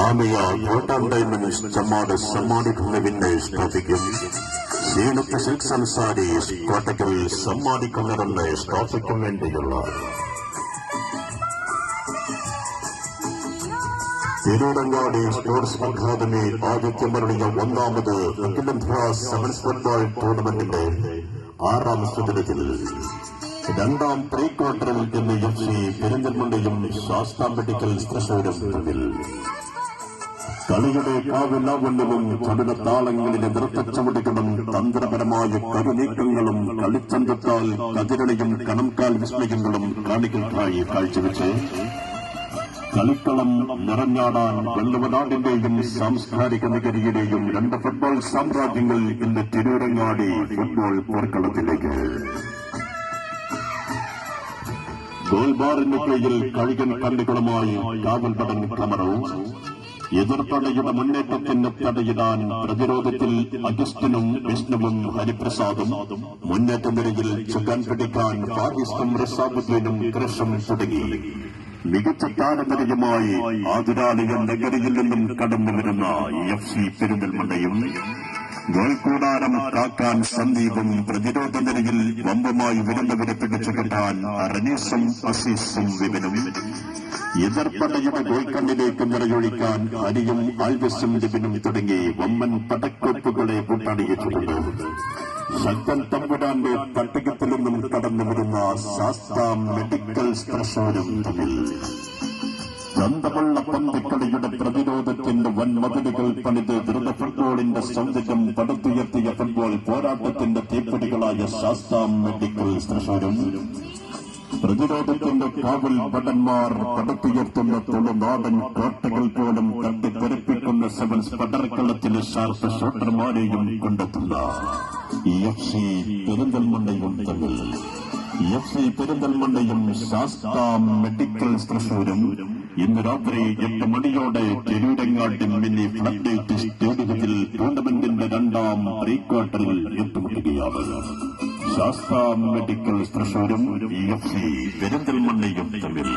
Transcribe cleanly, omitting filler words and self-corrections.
ആമയ കോട്ടം ഡയമണ്ട്സ് ചമ്മാട് സമ്മാനിക്കുന്ന വിന്നേഴ്സ് ട്രോഫിക്കും Zeenath silks and sarees Kottakkal സമ്മാനിക്കുന്ന റണ്ണേഴ്സ് ട്രോഫിക്കും വേണ്ടിയുള്ള തിരൂരങ്ങാടി സ്പോർട്സ് അക്കാദമി ആതിഥ്യമരുളിയ ഒന്നാമത് അഖിലേന്ത്യാ സെവൻസ് ഫുട്ബോൾ ടൂർണമെന്റിന്റെ 6ാം ദിനത്തിൽ രണ്ടാം പ്രീ ക്വാർട്ടറിൽ ഇന്ന് FC പെരിന്തൽമണ്ണയും ശാസ്താ മെഡിക്കൽ തൃശൂരും തമ്മിൽ കളിയുടെ കാവിലാവണ്യവും കഠിനത്താളങ്ങളിലെ നൃത്തച്ചുവടുകളും തന്ത്രപരമായ കരുനീക്കങ്ങളും കളിച്ചന്തത്താൽ കതിരളിയും കണംകാൽ വിസ്മയങ്ങളും കാണികൾക്കായി കാഴ്ചവെച്ച് കളിക്കളം നിറഞ്ഞാടാൻ വെള്ളുവനാടിന്റെയും സാംസ്കാരിക നഗരിയുടെയും 2 ഫുട്ബോൾ സാമ്രാജ്യങ്ങൾ ഇന്ന് തിരൂരങ്ങാടി ഫുട്ബോൾ പോർക്കളത്തിലേക്ക് ഗോൾബാറിന്റെ കീഴിൽ കഴുകൻ കണ്ണികളുമായി കാവൽപടൻ കമറവും എതിർപ്പടയുടെ മുന്നേറ്റത്തിന് തടയിടാൻ പ്രതിരോധത്തിൽ അഗസ്റ്റിനും വിഷ്ണുവും ഹരിപ്രസാദും മുന്നേറ്റ നിരയിൽ ചുക്കാൻ പിടിക്കാൻ ഫാരിസ്റ്റും റിസാബുദ്ദീനും കൃഷും തുടങ്ങി മികച്ച താരനിരയുമായി ആതുരാലയ നഗരിയിൽ നിന്നും കടന്നു വരുന്ന FC പെരിന്തൽമണ്ണയും ഗോൾക്കൂടാരം കാക്കാൻ സന്ദീപും പ്രതിരോധ നിരയിൽ വമ്പുമായി വരുന്നവരെ പിടിച്ചു കെട്ടാൻ റനീസും അസീസും വിപിനും എതിർപ്പടയുടെ ഗോൾക്കണ്ണിലേക്ക് നിറയൊഴിക്കാൻ ഹരിയും ആൽവിസും ലിബിനും തുടങ്ങി വമ്മൻ പടക്കോപ്പുകളെ കൂട്ടാടിയിട്ടുണ്ട്. ശക്തൻ തമ്പുരാന്റെ തട്ടകത്തിൽ നിന്നും കടന്നു വരുന്ന ശാസ്താ മെഡിക്കൽ തൃശൂരും തമ്മിൽ ബന്ധമുള്ള പന്തിക്കളിയുടെ പ്രതിരോധത്തിന്റെ വൻമതിലുകൾ പണിത് ദ്രുത ഫുട്ബോളിന്റെ സൗന്ദര്യം പടുത്തുയർത്തിയ ഫുട്ബോൾ പോരാട്ടത്തിന്റെ തീപ്പൊരികളായ ശാസ്താ മെഡിക്കൽ തൃശൂരും പ്രതിരോധത്തിന്റെ കാവൽ ഭടന്മാർ പടുത്തുയർത്തുന്ന തുളുനാടൻ കോട്ടകൾ പോലും തട്ടിത്തെറിപ്പിക്കുന്ന സെവൻസ് പടർക്കളത്തിലെ ഷാർപ്പ് ഷോട്ടർമാരെയും കൊണ്ടെത്തുന്ന FC പെരിന്തൽമണ്ണയും തമ്മിൽ FC പെരിന്തൽമണ്ണയും ശാസ്താ മെഡിക്കൽ തൃശൂരും ഇന്ന് രാത്രി 8 മണിയോടെ തിരൂരങ്ങാടി മിനി ഫ്ലഡ് ലൈറ്റ് സ്റ്റേഡിയത്തിൽ ടൂർണമെന്റിന്റെ 2ാം പ്രീ ക്വാർട്ടറിൽ ഏറ്റുമുട്ടുകയാണ്. ശാസ്താ മെഡിക്കൽ തൃശൂരും FC പെരിന്തൽമണ്ണയും തമ്മിൽ